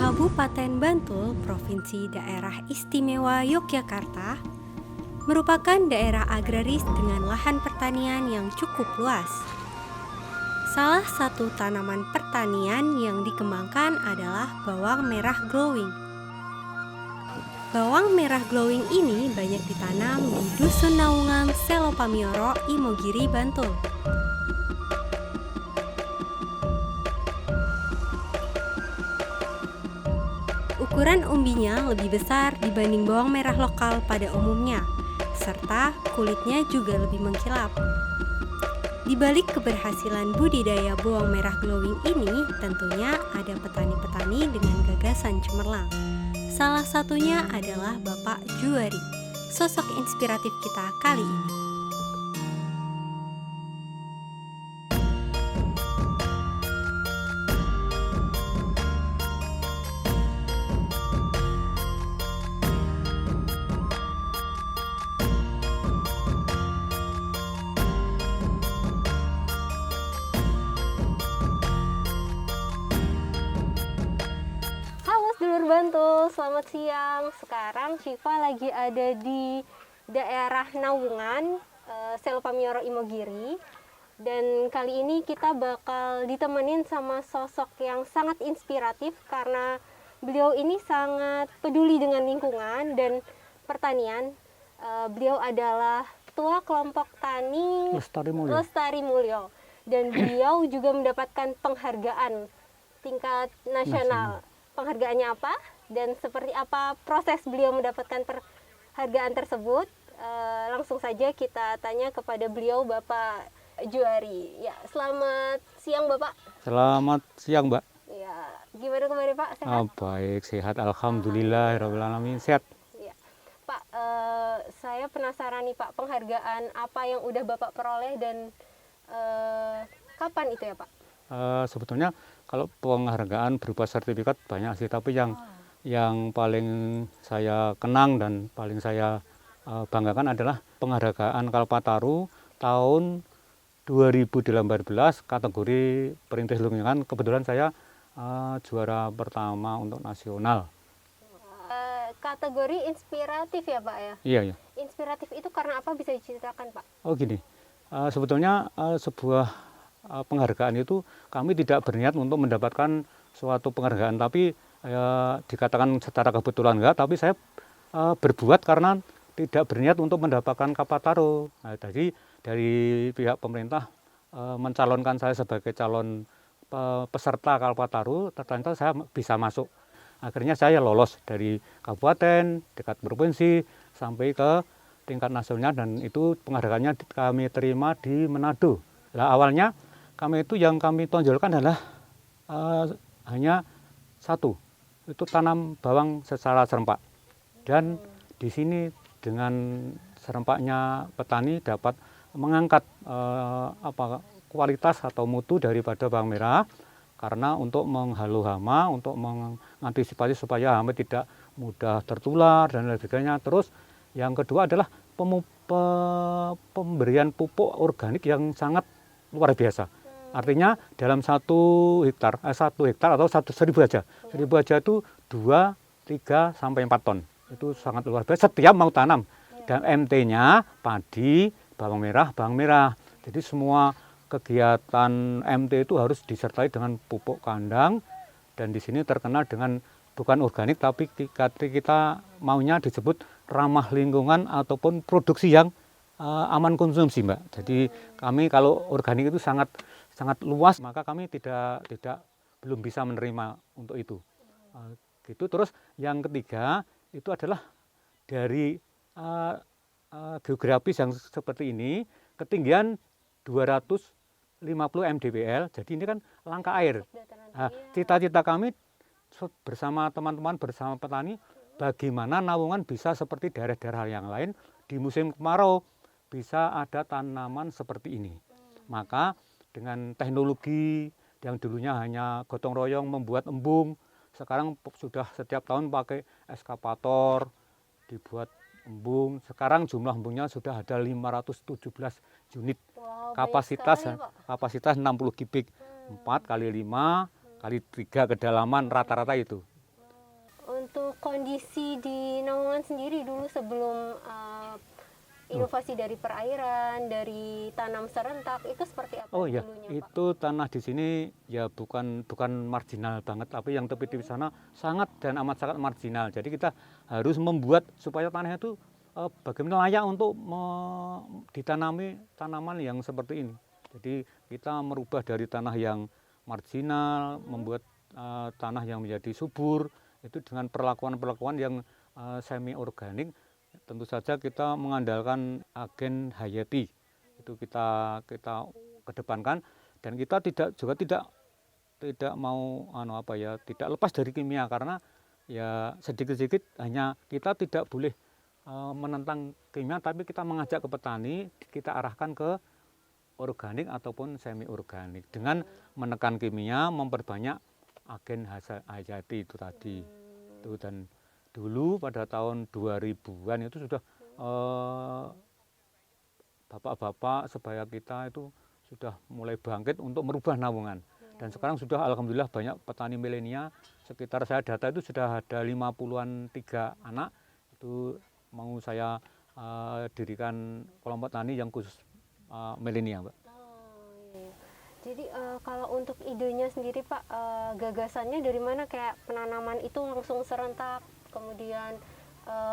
Kabupaten Bantul, Provinsi Daerah Istimewa Yogyakarta, merupakan daerah agraris dengan lahan pertanian yang cukup luas. Salah satu tanaman pertanian yang dikembangkan adalah bawang merah glowing. Bawang merah glowing ini banyak ditanam di Dusun Naungan, Selopamioro, Imogiri, Bantul. Ukuran umbinya lebih besar dibanding bawang merah lokal pada umumnya, serta kulitnya juga lebih mengkilap. Di balik keberhasilan budidaya bawang merah glowing ini, tentunya ada petani-petani dengan gagasan cemerlang. Salah satunya adalah Bapak Juari, sosok inspiratif kita kali ini. Sedulur Bantul, selamat siang. Sekarang Syifa lagi ada di daerah Naungan, Selopamioro, Imogiri. Dan kali ini kita bakal ditemenin sama sosok yang sangat inspiratif karena beliau ini sangat peduli dengan lingkungan dan pertanian. Beliau adalah Ketua Kelompok Tani Lestari Mulyo. Dan beliau juga mendapatkan penghargaan tingkat nasional. Penghargaannya apa dan seperti apa proses beliau mendapatkan penghargaan tersebut, langsung saja kita tanya kepada beliau, Bapak Juari. Ya, selamat siang Bapak. Selamat siang Mbak. Ya, gimana kemarin Pak? Sehat? Baik, sehat, alhamdulillahirobbilalamin, sehat. Ya, Pak, saya penasaran nih Pak, penghargaan apa yang udah Bapak peroleh dan kapan itu ya Pak? Sebetulnya kalau penghargaan berupa sertifikat banyak sih, tapi yang paling saya kenang dan paling saya banggakan adalah penghargaan Kalpataru tahun 2018 kategori perintis lingkungan. Kebetulan saya juara pertama untuk nasional. Kategori inspiratif ya Pak ya? Iya. Inspiratif itu karena apa, bisa diceritakan Pak? Oh gini, sebetulnya sebuah penghargaan itu kami tidak berniat untuk mendapatkan suatu penghargaan, tapi dikatakan secara kebetulan enggak, tapi saya berbuat karena tidak berniat untuk mendapatkan Kalpataru. Nah, jadi dari pihak pemerintah mencalonkan saya sebagai calon peserta Kalpataru, ternyata saya bisa masuk. Akhirnya saya lolos dari kabupaten, tingkat provinsi, sampai ke tingkat nasional, dan itu penghargaannya kami terima di Manado. Nah, awalnya kami itu yang kami tonjolkan adalah hanya satu, itu tanam bawang secara serempak. Dan di sini dengan serempaknya petani dapat mengangkat kualitas atau mutu daripada bawang merah, karena untuk menghalau hama, untuk mengantisipasi supaya hama tidak mudah tertular dan lain sebagainya. Terus yang kedua adalah pemberian pupuk organik yang sangat luar biasa. Artinya dalam 1 hektar atau 1.000 aja. 1.000 aja itu 2, 3, sampai 4 ton. Itu sangat luar biasa setiap mau tanam. Dan MT-nya padi, bawang merah. Jadi semua kegiatan MT itu harus disertai dengan pupuk kandang. Dan di sini terkenal dengan bukan organik, tapi kita maunya disebut ramah lingkungan ataupun produksi yang aman konsumsi, Mbak. Jadi kami kalau organik itu sangat luas, maka kami belum bisa menerima untuk itu. Gitu. Terus yang ketiga itu adalah dari geografis yang seperti ini, ketinggian 250 mdpl. Jadi ini kan langka air. Cita-cita kami bersama teman-teman, bersama petani, bagaimana Naungan bisa seperti daerah-daerah yang lain di musim kemarau, bisa ada tanaman seperti ini. Maka dengan teknologi yang dulunya hanya gotong royong membuat embung, sekarang sudah setiap tahun pakai eskavator, dibuat embung. Sekarang jumlah embungnya sudah ada 517 unit. Wow, kapasitas 60 kubik, 4 kali 5 kali 3 kedalaman, rata-rata itu. kondisi di Naungan sendiri dulu sebelum inovasi dari perairan, dari tanam serentak itu seperti apa Oh iya, dulunya, Pak? itu tanah di sini ya bukan marginal banget, tapi yang tepi di sana sangat dan amat sangat marginal. Jadi kita harus membuat supaya tanah itu bagaimana layak untuk ditanami tanaman yang seperti ini. Jadi kita merubah dari tanah yang marginal, membuat tanah yang menjadi subur, itu dengan perlakuan-perlakuan yang semi organik. Tentu saja kita mengandalkan agen hayati, itu kita kedepankan, dan kita tidak mau tidak lepas dari kimia, karena ya sedikit-sedikit hanya kita tidak boleh menentang kimia, tapi kita mengajak ke petani, kita arahkan ke organik ataupun semi organik dengan menekan kimia, memperbanyak agen hayati itu tadi. Itu, dan dulu pada tahun 2000-an itu sudah bapak-bapak sebaya kita itu sudah mulai bangkit untuk merubah Naungan. Dan sekarang sudah alhamdulillah banyak petani milenial. Sekitar saya data itu sudah ada 50-an 3 anak. Itu mau saya dirikan kelompok tani yang khusus milenial, Mbak. Iya. Jadi kalau untuk idenya sendiri, Pak, gagasannya dari mana? Kayak penanaman itu langsung serentak, kemudian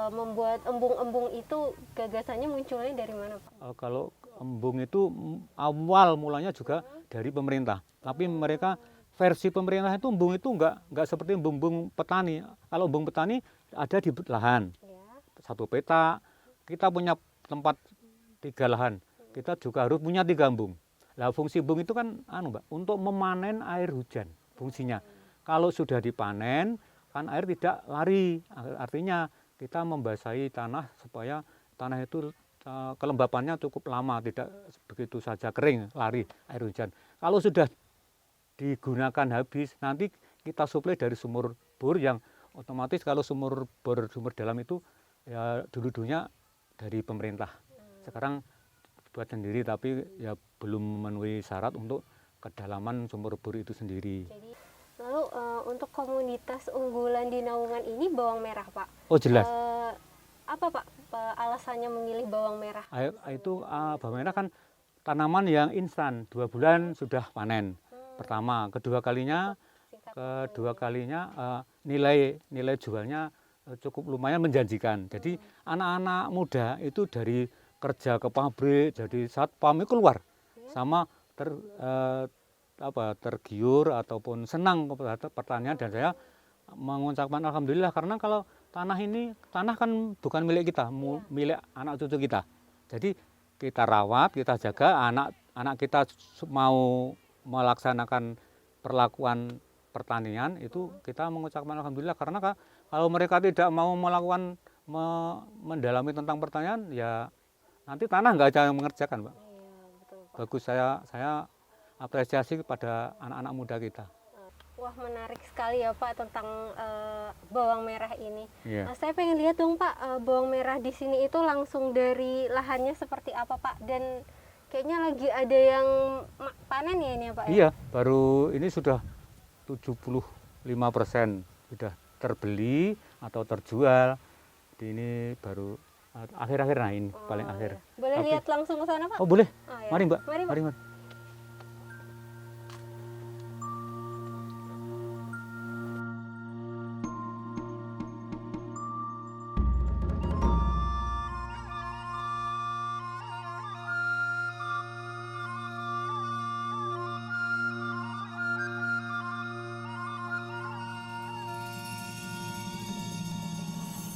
membuat embung-embung itu gagasannya munculnya dari mana, Pak? Kalau embung itu awal mulanya juga dari pemerintah, tapi mereka versi pemerintah itu embung itu enggak seperti embung-embung petani. Kalau embung petani ada di lahan, Ya. 1 peta, kita punya tempat 3 lahan, kita juga harus punya 3 embung. Nah, fungsi embung itu kan Mbak, untuk memanen air hujan fungsinya. Kalau sudah dipanen, kan air tidak lari, artinya kita membasahi tanah supaya tanah itu kelembapannya cukup lama, tidak begitu saja kering lari air hujan. Kalau sudah digunakan habis, nanti kita suplai dari sumur bor, yang otomatis kalau sumur dalam itu ya dulu-dulunya dari pemerintah. Sekarang buat sendiri, tapi ya belum memenuhi syarat untuk kedalaman sumur bor itu sendiri. Jadi, lalu untuk komunitas unggulan di Naungan ini bawang merah, Pak. Oh jelas. Apa, Pak, alasannya memilih bawang merah? Itu bawang merah kan tanaman yang instan, 2 bulan sudah panen. Pertama, kedua kalinya nilai jualnya cukup lumayan menjanjikan. Jadi anak-anak muda itu dari kerja ke pabrik, jadi satpam itu keluar sama tergiur ataupun senang kepada pertanian. Dan saya mengucapkan alhamdulillah, karena kalau tanah kan bukan milik kita, milik anak cucu kita. Jadi kita rawat, kita jaga, anak kita mau melaksanakan perlakuan pertanian itu kita mengucapkan alhamdulillah, karena kalau mereka tidak mau melakukan mendalami tentang pertanian, ya nanti tanah nggak ada yang mengerjakan, Pak. Iya, betul, Pak. Bagus, saya apresiasi kepada anak-anak muda kita. Wah, menarik sekali ya, Pak, tentang bawang merah ini. Iya. Saya pengen lihat dong, Pak, bawang merah di sini itu langsung dari lahannya seperti apa, Pak? Dan kayaknya lagi ada yang panen ya ini ya, Pak? Iya, baru ini sudah 75% sudah terbeli atau terjual. Ini baru akhir-akhir, nah ini paling akhir. Iya. Boleh lihat langsung ke sana, Pak? Oh boleh, Ya. mari Mbak, Mari, Pak. mari Mbak.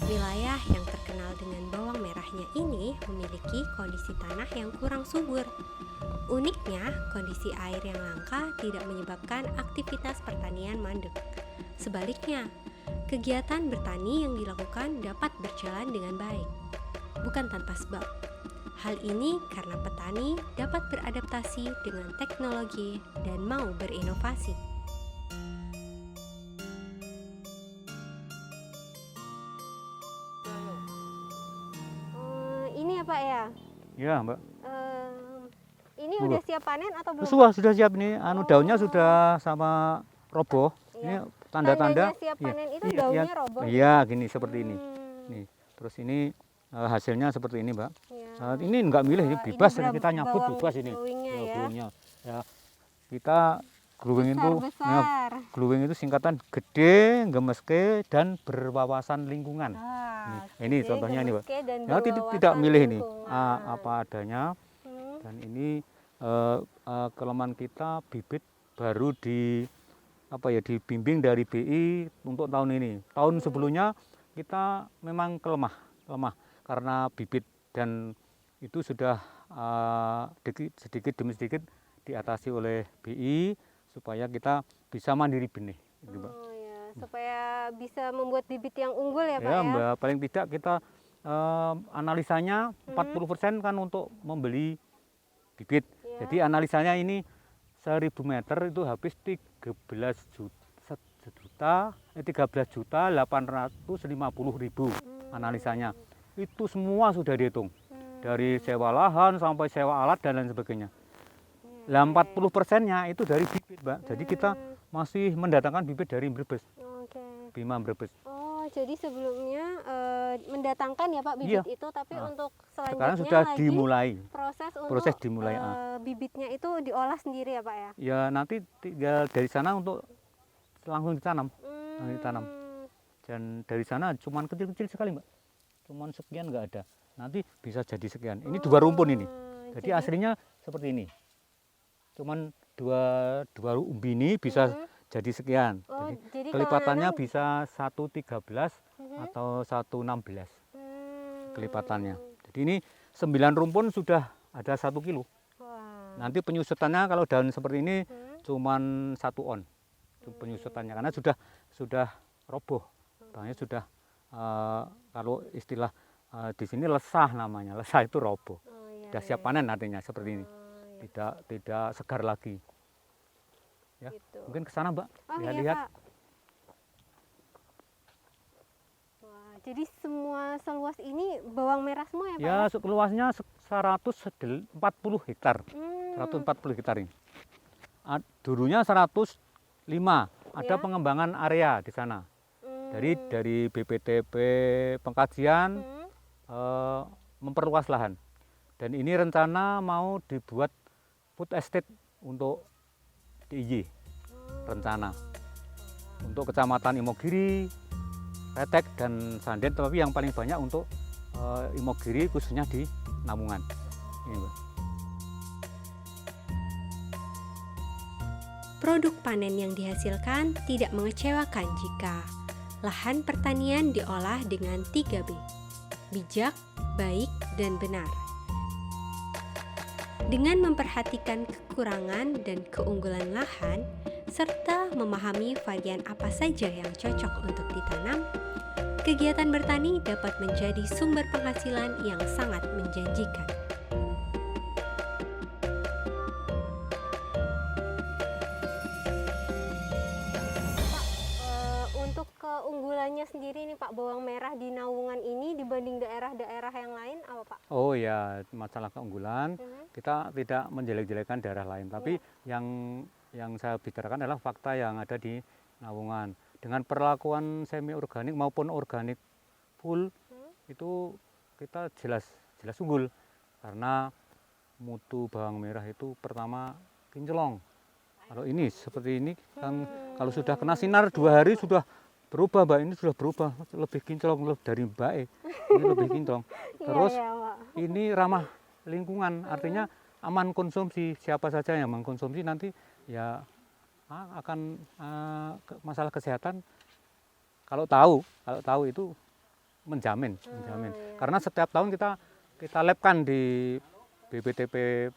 Wilayah yang terkenal dengan bawang merahnya ini memiliki kondisi tanah yang kurang subur. Uniknya, kondisi air yang langka tidak menyebabkan aktivitas pertanian mandek. Sebaliknya, kegiatan bertani yang dilakukan dapat berjalan dengan baik, bukan tanpa sebab. Hal ini karena petani dapat beradaptasi dengan teknologi dan mau berinovasi. Ini ya, Pak, ya? Iya Mbak. Ini udah siap panen atau belum? Sudah siap, ini daunnya sudah sama roboh. Iya. Ini tanda-tanda siap iya, panen itu iya, daunnya iya, roboh. iya gini seperti ini. Hmm, Nih, terus ini hasilnya seperti ini, Mbak. iya. Ini nggak milih, ini Wah, bebas, ini kita nyabut bawang bebas ini. glowingnya Ya, ya. glowingnya. Ya, kita glowing itu, Besar-besar. glowing itu singkatan gede, gemeske, dan berwawasan lingkungan. Ah, Ini gede, contohnya ini, Pak. gemeske, dan Ya, tidak berwawasan milih ini lingkungan. apa adanya. Hmm, Dan ini kelemahan kita bibit baru dibimbing dari BI untuk tahun ini. Tahun sebelumnya kita memang lemah karena bibit, dan itu sudah sedikit demi sedikit diatasi oleh BI supaya kita bisa mandiri benih. Gitu, Mbak. oh ya, supaya bisa membuat bibit yang unggul ya, Pak Ya, ya. Mbak, paling tidak kita analisanya 40% kan untuk membeli bibit. Ya. Jadi analisanya ini 1000 meter itu habis 13.850.000 analisanya. Itu semua sudah dihitung. Dari sewa lahan sampai sewa alat dan lain sebagainya. Lah 40%-nya itu dari bibit, Mbak. Jadi kita masih mendatangkan bibit dari Brebes, Oke. Bima Brebes. Oh, jadi sebelumnya mendatangkan ya Pak bibit Iya. itu, tapi Nah, untuk Sekarang selanjutnya sudah lagi dimulai. proses untuk dimulai, bibitnya itu diolah sendiri ya Pak ya? Ya nanti tinggal dari sana untuk langsung ditanam. Langsung ditanam. Dan dari sana cuman kecil-kecil sekali, Mbak. Cuman sekian nggak ada. Nanti bisa jadi sekian. Ini 2 rumpun ini. Jadi aslinya seperti ini. Cuman dua umbi ini bisa jadi sekian. Oh, Jadi jadi kelipatannya kalau bisa 1,13 atau 1,16 kelipatannya. Jadi ini 9 rumpun sudah ada 1 kilo. Wah. Nanti penyusutannya kalau daun seperti ini cuman 1 on penyusutannya, karena sudah roboh, bangnya sudah kalau istilah di sini lesah namanya, lesah itu roboh, Oh, iya, sudah siap panen artinya seperti ini, iya. tidak segar lagi. Ya, Gitu. mungkin ke sana, Mbak, Oh, iya, lihat. Pak. Wah, jadi semua seluas ini bawang merah semua ya Pak? Ya, luasnya 140 hektar. 140 hektar ini. Dulunya 105. Ada Ya. pengembangan area di sana. Dari BPTP pengkajian memperluas lahan. Dan ini rencana mau dibuat food estate untuk DIY. Rencana. Untuk Kecamatan Imogiri, Retek, dan Sanden, tapi yang paling banyak untuk Imogiri, khususnya di Namungan. Ini, Mbak. Produk panen yang dihasilkan tidak mengecewakan jika lahan pertanian diolah dengan 3B, bijak, baik, dan benar. Dengan memperhatikan kekurangan dan keunggulan lahan, serta memahami varian apa saja yang cocok untuk ditanam, kegiatan bertani dapat menjadi sumber penghasilan yang sangat menjanjikan. Untuk keunggulannya sendiri nih Pak, bawang merah di Naungan ini dibanding daerah-daerah yang lain apa Pak? Oh ya, masalah keunggulan, kita tidak menjelek-jelekan daerah lain, tapi yang saya bicarakan adalah fakta yang ada di Naungan. Dengan perlakuan semi organik maupun organik full, itu kita jelas unggul, karena mutu bawang merah itu pertama kinclong. Kalau ini seperti ini kan, kalau sudah kena sinar 2 hari sudah berubah, Mbak. Ini sudah berubah, lebih kinclong dari Mbak. Ini lebih kinclong. Terus ini ramah lingkungan, artinya aman konsumsi. Siapa saja yang mengkonsumsi nanti ya akan masalah kesehatan. Kalau tahu itu menjamin. Karena setiap tahun kita labkan di BPTP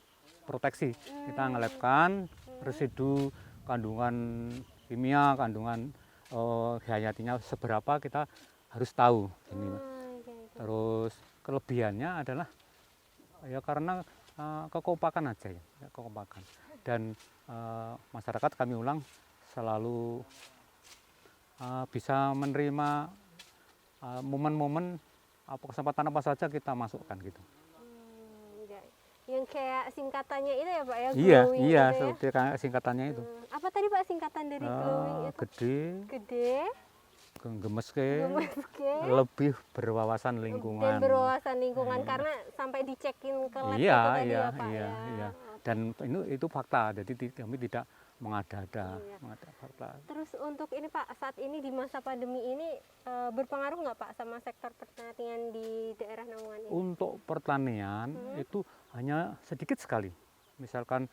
proteksi, kita ngelabkan residu kandungan kimia, kandungan hayatinya seberapa, kita harus tahu ini. Terus kelebihannya adalah ya karena kekompakan aja ya, kekompakan. Dan masyarakat, kami ulang, selalu bisa menerima momen-momen kesempatan apa saja kita masukkan gitu. Yang kayak singkatannya itu ya Pak ya? Iya, Glowing gitu ya? seperti singkatannya itu. Apa tadi Pak singkatan dari glowing itu? Gede, Gede, gemeske, gemeske, lebih berwawasan lingkungan. dan berwawasan lingkungan karena sampai dicekin ke lab itu Iya, tadi iya, ya Pak iya, ya. iya. Dan itu fakta, jadi kami tidak mengada-ada, Iya. mengada fakta. Terus untuk ini Pak, saat ini di masa pandemi ini berpengaruh nggak Pak sama sektor pertanian di daerah Naungan ini? Untuk pertanian itu hanya sedikit sekali, misalkan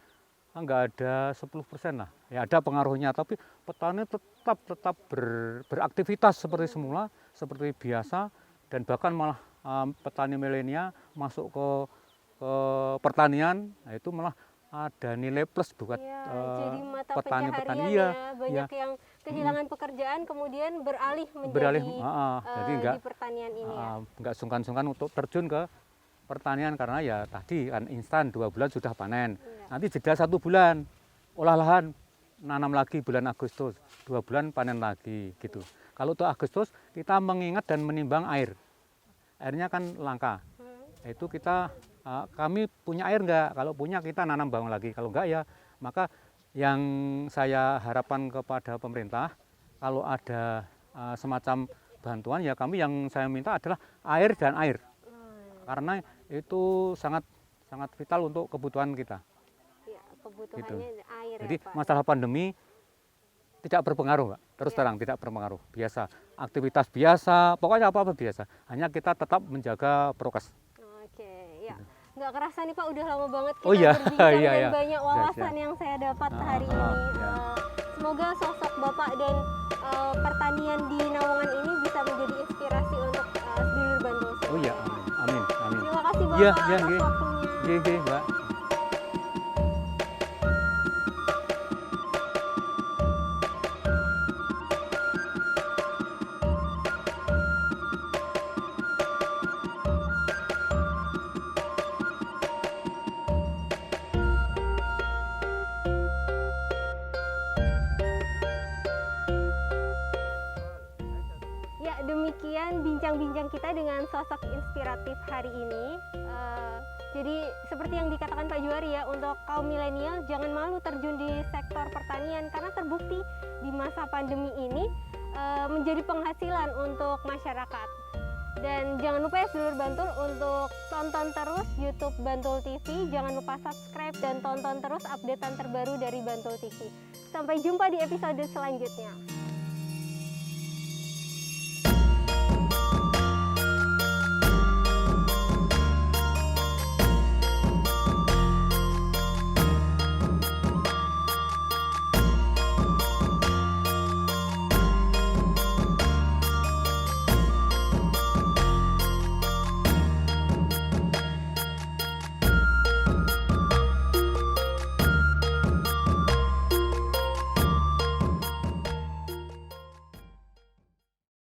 nggak ada 10% lah, ya ada pengaruhnya, tapi petani tetap beraktivitas seperti semula, seperti biasa, dan bahkan malah petani milenial masuk ke pertanian, nah itu malah ada nilai plus buat Iya, jadi mata petani-petani. pencaharian Iya, ya, banyak yang kehilangan pekerjaan kemudian beralih menjadi beralih, jadi di pertanian ini ya. nggak sungkan-sungkan untuk terjun ke pertanian karena ya tadi kan instan 2 bulan sudah panen. Iya. Nanti jeda 1 bulan olah lahan, nanam lagi bulan Agustus, 2 bulan panen lagi gitu. Kalau untuk Agustus kita mengingat dan menimbang air, airnya kan langka. Itu kita kami punya air enggak? Kalau punya kita nanam bawang lagi. Kalau enggak ya maka yang saya harapkan kepada pemerintah kalau ada semacam bantuan ya kami yang saya minta adalah air dan air. Karena itu sangat vital untuk kebutuhan kita. Ya, kebutuhannya air Jadi ya Pak. masalah pandemi tidak berpengaruh, Pak. Terus terang tidak berpengaruh. Biasa, aktivitas biasa, pokoknya apa-apa biasa. Hanya kita tetap menjaga prokes. Oke, ya. Nggak kerasa nih Pak, udah lama banget kita Oh iya, berbincang iya, dan iya. banyak Iya, wawasan iya. yang saya dapat hari Ah, ini. iya. Semoga sosok Bapak dan pertanian di Naungan ini bisa menjadi inspirasi untuk sedulur Bantul. Oh iya, amin, amin. Terima kasih Bapak Iya, iya, atas nggih. waktunya. Nggih, Mbak. Ya, demikian bincang-bincang kita dengan sosok inspiratif hari ini. Jadi seperti yang dikatakan Pak Juari ya, untuk kaum milenial jangan malu terjun di sektor pertanian karena terbukti di masa pandemi ini menjadi penghasilan untuk masyarakat. Dan jangan lupa ya sedulur Bantul untuk tonton terus YouTube Bantul TV, jangan lupa subscribe dan tonton terus updatean terbaru dari Bantul TV. Sampai jumpa di episode selanjutnya.